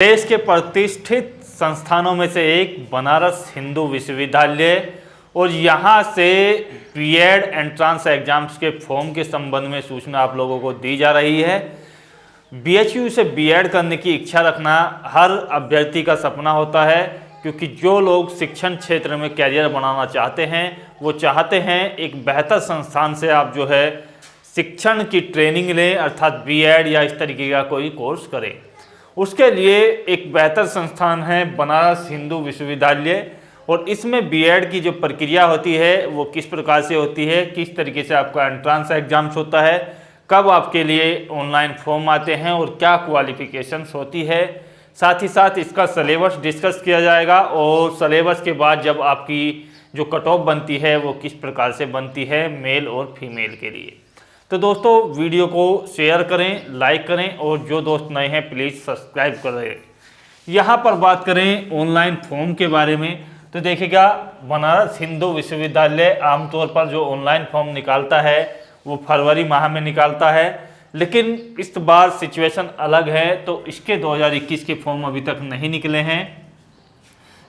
देश के प्रतिष्ठित संस्थानों में से एक बनारस हिंदू विश्वविद्यालय और यहाँ से बीएड एंट्रांस एग्जाम्स के फॉर्म के संबंध में सूचना आप लोगों को दी जा रही है। बीएचयू से बीएड करने की इच्छा रखना हर अभ्यर्थी का सपना होता है, क्योंकि जो लोग शिक्षण क्षेत्र में कैरियर बनाना चाहते हैं वो चाहते हैं एक बेहतर संस्थान से आप जो है शिक्षण की ट्रेनिंग लें, अर्थात बीएड या इस तरीके का कोई कोर्स करें। उसके लिए एक बेहतर संस्थान है बनारस हिंदू विश्वविद्यालय, और इसमें बीएड की जो प्रक्रिया होती है वो किस प्रकार से होती है, किस तरीके से आपका एंट्रांस एग्जाम्स होता है, कब आपके लिए ऑनलाइन फॉर्म आते हैं और क्या क्वालिफिकेशंस होती है। साथ ही साथ इसका सिलेबस डिस्कस किया जाएगा और सिलेबस के बाद जब आपकी जो कट ऑफ बनती है वो किस प्रकार से बनती है मेल और फीमेल के लिए। तो दोस्तों वीडियो को शेयर करें, लाइक करें और जो दोस्त नए हैं प्लीज़ सब्सक्राइब करें। यहाँ पर बात करें ऑनलाइन फॉर्म के बारे में, तो देखिएगा बनारस हिंदू विश्वविद्यालय आमतौर पर जो ऑनलाइन फॉर्म निकालता है वो फरवरी माह में निकालता है, लेकिन इस बार सिचुएशन अलग है, तो इसके 2021 के फॉर्म अभी तक नहीं निकले हैं।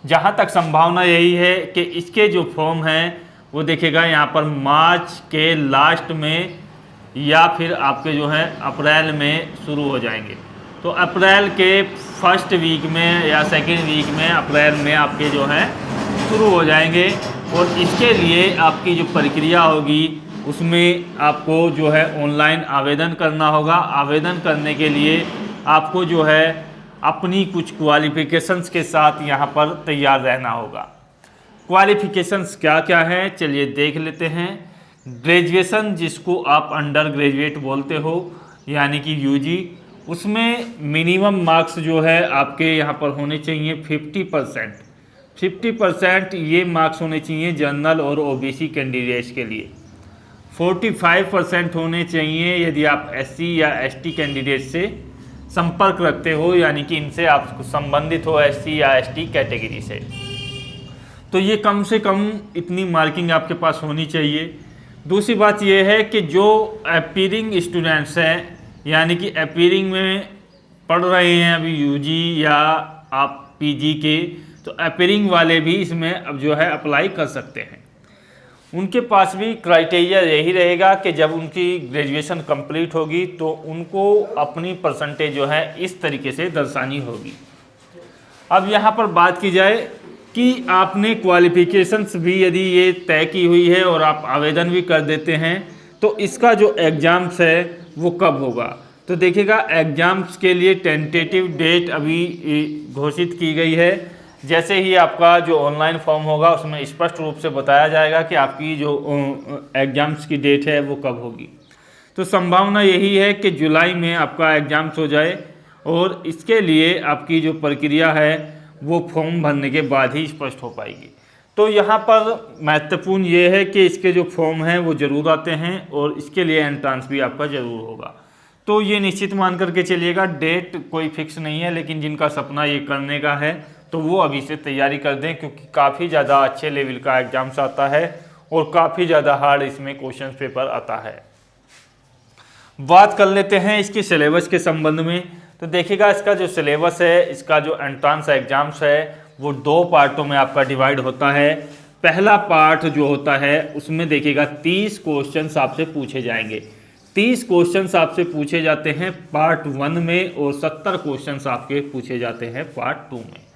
जहाँ तक संभावना यही है कि इसके जो फॉर्म हैं वो देखिएगा यहाँ पर मार्च के लास्ट में या फिर आपके जो है अप्रैल में शुरू हो जाएंगे। तो अप्रैल के फर्स्ट वीक में या सेकेंड वीक में अप्रैल में आपके जो है शुरू हो जाएंगे, और इसके लिए आपकी जो प्रक्रिया होगी उसमें आपको जो है ऑनलाइन आवेदन करना होगा। आवेदन करने के लिए आपको जो है अपनी कुछ क्वालिफिकेशंस के साथ यहाँ पर तैयार रहना होगा। क्वालिफिकेशंस क्या क्या हैं चलिए देख लेते हैं। ग्रेजुएशन, जिसको आप अंडर ग्रेजुएट बोलते हो यानी कि यूजी, उसमें मिनिमम मार्क्स जो है आपके यहाँ पर होने चाहिए 50% ये मार्क्स होने चाहिए जनरल और ओबीसी कैंडिडेट्स के लिए। 45% होने चाहिए यदि आप एससी या एसटी कैंडिडेट से संपर्क रखते हो, यानी कि इनसे आप संबंधित हो एससी या एसटी कैटेगरी से। तो ये कम से कम इतनी मार्किंग आपके पास होनी चाहिए। दूसरी बात यह है कि जो अपीयरिंग स्टूडेंट्स हैं, यानी कि अपीयरिंग में पढ़ रहे हैं अभी यूजी या आप पीजी के, तो अपीयरिंग वाले भी इसमें अब जो है अप्लाई कर सकते हैं। उनके पास भी क्राइटेरिया यही रहेगा कि जब उनकी ग्रेजुएशन कंप्लीट होगी तो उनको अपनी परसेंटेज जो है इस तरीके से दर्शानी होगी। अब यहाँ पर बात की जाए कि आपने क्वालिफिकेशंस भी यदि ये तय की हुई है और आप आवेदन भी कर देते हैं, तो इसका जो एग्ज़ाम्स है वो कब होगा। तो देखिएगा एग्ज़ाम्स के लिए टेंटेटिव डेट अभी घोषित की गई है। जैसे ही आपका जो ऑनलाइन फॉर्म होगा उसमें स्पष्ट रूप से बताया जाएगा कि आपकी जो एग्ज़ाम्स की डेट है वो कब होगी। तो संभावना यही है कि जुलाई में आपका एग्ज़ाम्स हो जाए, और इसके लिए आपकी जो प्रक्रिया है वो फॉर्म भरने के बाद ही स्पष्ट हो पाएगी। तो यहाँ पर महत्वपूर्ण ये है कि इसके जो फॉर्म हैं वो ज़रूर आते हैं और इसके लिए एंट्रांस भी आपका ज़रूर होगा। तो ये निश्चित मान करके चलिएगा, डेट कोई फिक्स नहीं है, लेकिन जिनका सपना ये करने का है तो वो अभी से तैयारी कर दें, क्योंकि काफ़ी ज़्यादा अच्छे लेवल का एग्ज़ाम्स आता है और काफ़ी ज़्यादा हार्ड इसमें क्वेश्चन पेपर आता है। बात कर लेते हैं इसके सिलेबस के संबंध में। तो देखिएगा इसका जो सिलेबस है, इसका जो एंट्रांस एग्जाम्स है वो 2 पार्टों में आपका डिवाइड होता है। पहला पार्ट जो होता है उसमें देखिएगा 30 क्वेश्चंस आपसे पूछे जाएंगे। 30 क्वेश्चंस आपसे पूछे जाते हैं पार्ट 1 में और 70 क्वेश्चंस आपके पूछे जाते हैं पार्ट 2 में।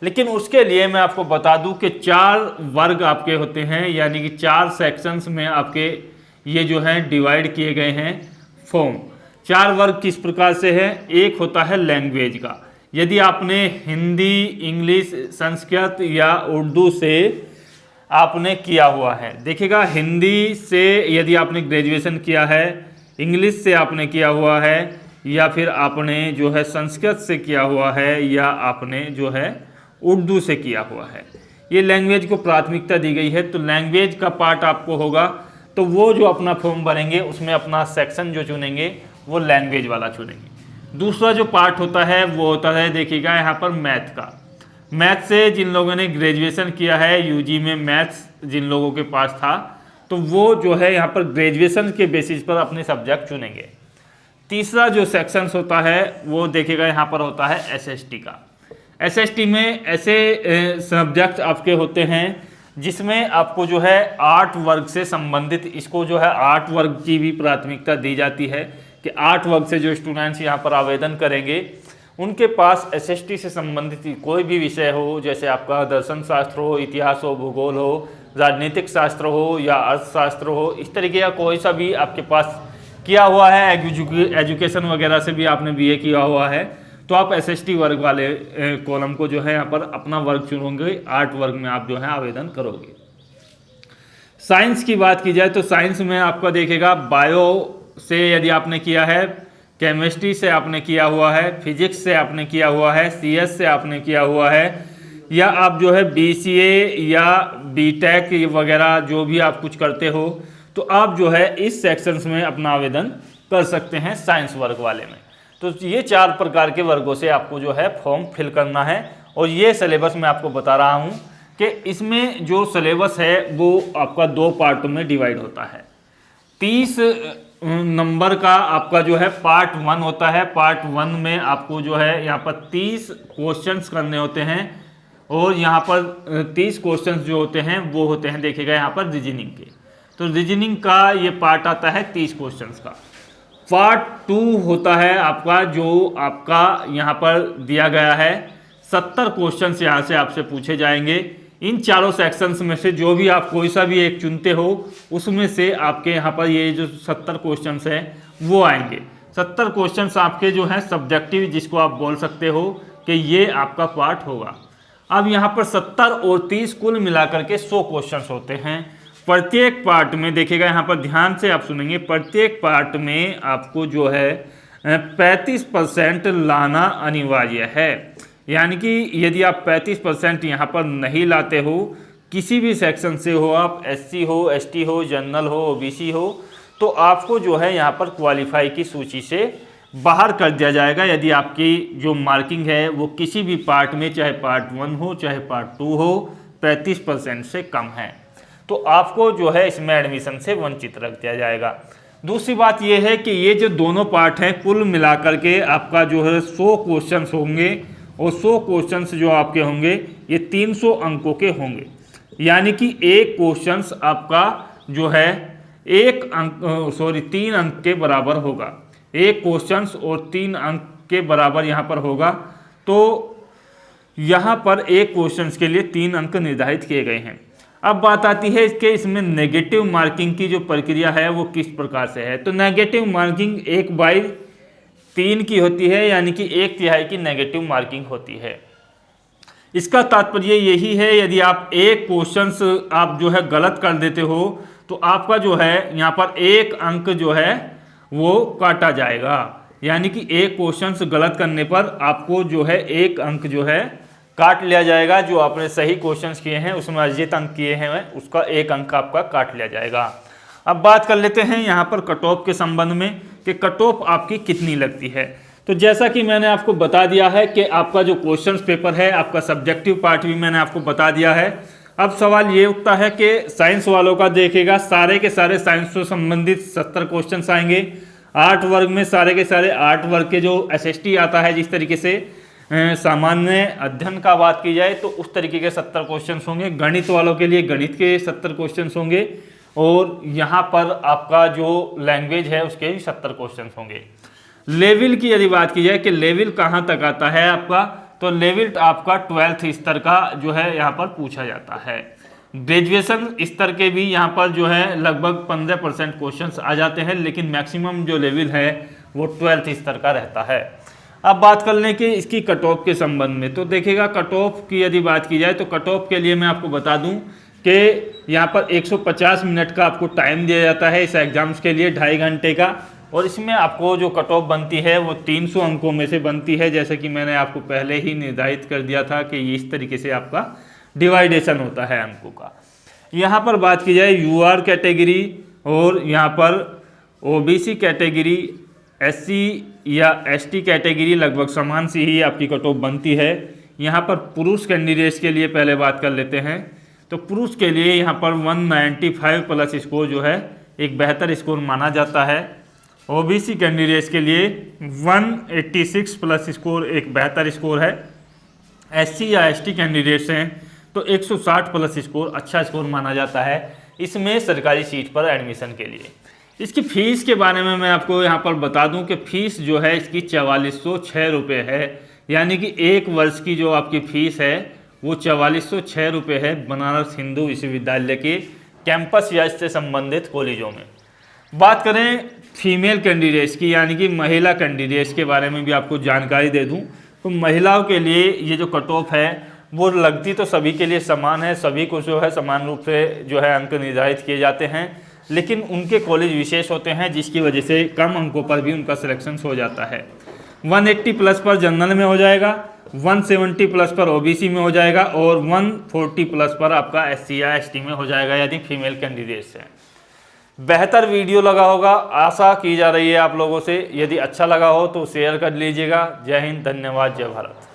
लेकिन उसके लिए मैं आपको बता दूं कि 4 वर्ग आपके होते हैं, यानी कि 4 सेक्शंस में आपके ये जो हैं डिवाइड किए गए हैं फॉर्म। 4 वर्ग किस प्रकार से है। एक होता है लैंग्वेज का, यदि आपने हिंदी, इंग्लिश, संस्कृत या उर्दू से आपने किया हुआ है। देखिएगा हिंदी से यदि आपने ग्रेजुएशन किया है, इंग्लिश से आपने किया हुआ है, या फिर आपने जो है संस्कृत से किया हुआ है, या आपने जो है उर्दू से किया हुआ है, ये लैंग्वेज को प्राथमिकता दी गई है। तो लैंग्वेज का पार्ट आपको होगा, तो वो जो अपना फॉर्म भरेंगे उसमें अपना सेक्शन जो चुनेंगे वो लैंग्वेज वाला चुनेंगे। दूसरा जो पार्ट होता है वो होता है देखिएगा यहाँ पर मैथ का। मैथ से जिन लोगों ने ग्रेजुएशन किया है, यूजी में मैथ्स जिन लोगों के पास था, तो वो जो है यहाँ पर ग्रेजुएशन के बेसिस पर अपने सब्जेक्ट चुनेंगे। तीसरा जो सेक्शंस होता है वो देखिएगा यहाँ पर होता है एसएसटी का। एसएसटी में ऐसे सब्जेक्ट आपके होते हैं जिसमें आपको जो है 8 वर्ग से संबंधित, इसको जो है 8 वर्ग की भी प्राथमिकता दी जाती है कि 8 वर्ग से जो स्टूडेंट्स यहाँ पर आवेदन करेंगे उनके पास एसएसटी से संबंधित कोई भी विषय हो, जैसे आपका दर्शन शास्त्र हो, इतिहास हो, भूगोल हो, राजनीतिक शास्त्र हो या अर्थशास्त्र हो, इस तरीके का कोई सा भी आपके पास किया हुआ है, एजुकेशन वगैरह से भी आपने बीए किया हुआ है, तो आप एसएसटी वर्ग वाले कॉलम को जो है यहाँ पर अपना वर्ग चुनोगे, 8 वर्ग में आप जो है आवेदन करोगे। साइंस की बात की जाए तो साइंस में आपका देखेगा बायो से यदि आपने किया है, केमिस्ट्री से आपने किया हुआ है, फिजिक्स से आपने किया हुआ है, सीएस से आपने किया हुआ है, या आप जो है बीसीए या बीटेक वगैरह जो भी आप कुछ करते हो, तो आप जो है इस सेक्शंस में अपना आवेदन कर सकते हैं साइंस वर्ग वाले में। तो ये 4 प्रकार के वर्गों से आपको जो है फॉर्म फिल करना है। और ये सिलेबस मैं आपको बता रहा हूँ कि इसमें जो सिलेबस है वो आपका 2 पार्टों में डिवाइड होता है। 30 नंबर का आपका जो है पार्ट 1 होता है। पार्ट 1 में आपको जो है यहाँ पर 30 क्वेश्चंस करने होते हैं, और यहाँ पर 30 क्वेश्चंस जो होते हैं वो होते हैं देखिएगा यहाँ पर रीजनिंग के। तो रीजनिंग का ये पार्ट आता है 30 क्वेश्चंस का। पार्ट 2 होता है आपका, जो आपका यहाँ पर दिया गया है 70 क्वेश्चंस यहाँ से आपसे पूछे जाएंगे। इन चारों सेक्शंस में से जो भी आप कोई सा भी एक चुनते हो उसमें से आपके यहाँ पर ये जो 70 क्वेश्चंस हैं वो आएंगे। 70 क्वेश्चंस आपके जो हैं सब्जेक्टिव, जिसको आप बोल सकते हो कि ये आपका पार्ट होगा। अब यहाँ पर 70 और 30 कुल मिलाकर के 100 क्वेश्चंस होते हैं। प्रत्येक पार्ट में देखिएगा, यहाँ पर ध्यान से आप सुनेंगे, प्रत्येक पार्ट में आपको जो है 35% लाना अनिवार्य है। यानी कि यदि आप 35% यहाँ पर नहीं लाते हो, किसी भी सेक्शन से हो, आप एससी हो, एसटी हो, जनरल हो, ओबीसी हो, तो आपको जो है यहाँ पर क्वालिफाई की सूची से बाहर कर दिया जाएगा। यदि आपकी जो मार्किंग है वो किसी भी पार्ट में, चाहे पार्ट 1 हो चाहे पार्ट 2 हो, 35% से कम है, तो आपको जो है इसमें एडमिशन से वंचित रख दिया जाएगा। दूसरी बात ये है कि ये जो दोनों पार्ट हैं कुल मिलाकर के आपका जो है 100 क्वेश्चंस होंगे, और 100 क्वेश्चंस जो आपके होंगे ये 300 अंकों के होंगे। यानी कि एक क्वेश्चंस आपका जो है 3 अंक के बराबर होगा। एक क्वेश्चंस और 3 अंक के बराबर यहाँ पर होगा। तो यहाँ पर एक क्वेश्चंस के लिए 3 अंक निर्धारित किए गए हैं। अब बात आती है कि इसमें नेगेटिव मार्किंग की जो प्रक्रिया है वो किस प्रकार से है। तो नेगेटिव मार्किंग 1/3 की होती है, यानी कि 1/3 की नेगेटिव मार्किंग होती है। इसका तात्पर्य यही है, यदि आप एक क्वेश्चंस आप जो है गलत कर देते हो तो आपका जो है यहाँ पर 1 अंक जो है वो काटा जाएगा। यानी कि एक क्वेश्चंस गलत करने पर आपको जो है 1 अंक जो है काट लिया जाएगा। जो आपने सही क्वेश्चंस किए हैं उसमें अर्जित अंक किए हैं उसका 1 अंक आपका काट लिया जाएगा। अब बात कर लेते हैं यहाँ पर कट ऑफ के संबंध में कि कट ऑफ आपकी कितनी लगती है। तो जैसा कि मैंने आपको बता दिया है कि आपका जो क्वेश्चंस पेपर है, आपका सब्जेक्टिव पार्ट भी मैंने आपको बता दिया है। अब सवाल ये उठता है कि साइंस वालों का देखेगा, सारे के सारे साइंस से संबंधित 70 क्वेश्चन आएंगे 8 वर्ग में। सारे के सारे 8 वर्ग के जो एसएसटी आता है, जिस तरीके से सामान्य अध्ययन का बात की जाए तो उस तरीके के 70 क्वेश्चन होंगे। गणित वालों के लिए गणित के 70 क्वेश्चन होंगे, और यहाँ पर आपका जो लैंग्वेज है उसके भी 70 क्वेश्चन होंगे। लेवल की यदि बात की जाए कि लेवल कहाँ तक आता है आपका, तो लेवल आपका 12th स्तर का जो है यहाँ पर पूछा जाता है। ग्रेजुएशन स्तर के भी यहाँ पर जो है लगभग 15% क्वेश्चंस आ जाते हैं, लेकिन मैक्सिमम जो लेवल है वो 12th स्तर का रहता है। अब बात कर लें कि इसकी कट ऑफ के संबंध में, तो देखिएगा कट ऑफ की यदि बात की जाए तो कट ऑफ के लिए मैं आपको बता दूं कि यहाँ पर 150 मिनट का आपको टाइम दिया जाता है इस एग्जाम्स के लिए, 2.5 घंटे का। और इसमें आपको जो कट ऑफ बनती है वो 300 अंकों में से बनती है, जैसे कि मैंने आपको पहले ही निर्धारित कर दिया था कि इस तरीके से आपका डिवाइडेशन होता है अंकों का। यहाँ पर बात की जाए यूआर कैटेगरी और यहाँ पर ओबीसी कैटेगरी, एससी या एसटी कैटेगरी लगभग समान सी ही आपकी कट ऑफ बनती है। यहाँ पर पुरुष कैंडिडेट्स के लिए पहले बात कर लेते हैं। तो पुरुष के लिए यहाँ पर 195 प्लस स्कोर जो है एक बेहतर स्कोर माना जाता है। ओबीसी कैंडिडेट्स के लिए 186 प्लस स्कोर एक बेहतर स्कोर है। एससी या एसटी कैंडिडेट्स हैं तो 160 प्लस स्कोर अच्छा स्कोर माना जाता है इसमें सरकारी सीट पर एडमिशन के लिए। इसकी फ़ीस के बारे में मैं आपको यहाँ पर बता दूँ कि फ़ीस जो है इसकी 4406 रुपये है, यानी कि एक वर्ष की जो आपकी फ़ीस है वो 4406 रुपये है बनारस हिंदू विश्वविद्यालय के कैंपस या इससे संबंधित कॉलेजों में। बात करें फीमेल कैंडिडेट्स की, यानी कि महिला कैंडिडेट्स के बारे में भी आपको जानकारी दे दूं तो महिलाओं के लिए ये जो कट ऑफ है वो लगती तो सभी के लिए समान है, सभी को जो है समान रूप से जो है अंक निर्धारित किए जाते हैं, लेकिन उनके कॉलेज विशेष होते हैं जिसकी वजह से कम अंकों पर भी उनका सिलेक्शन हो जाता है। 180 प्लस पर जनरल में हो जाएगा, 170 प्लस पर ओबीसी में हो जाएगा और 140 प्लस पर आपका एससी या एसटी में हो जाएगा यदि फीमेल कैंडिडेट्स हैं। बेहतर वीडियो लगा होगा, आशा की जा रही है आप लोगों से। यदि अच्छा लगा हो तो शेयर कर लीजिएगा। जय हिंद, धन्यवाद, जय भारत।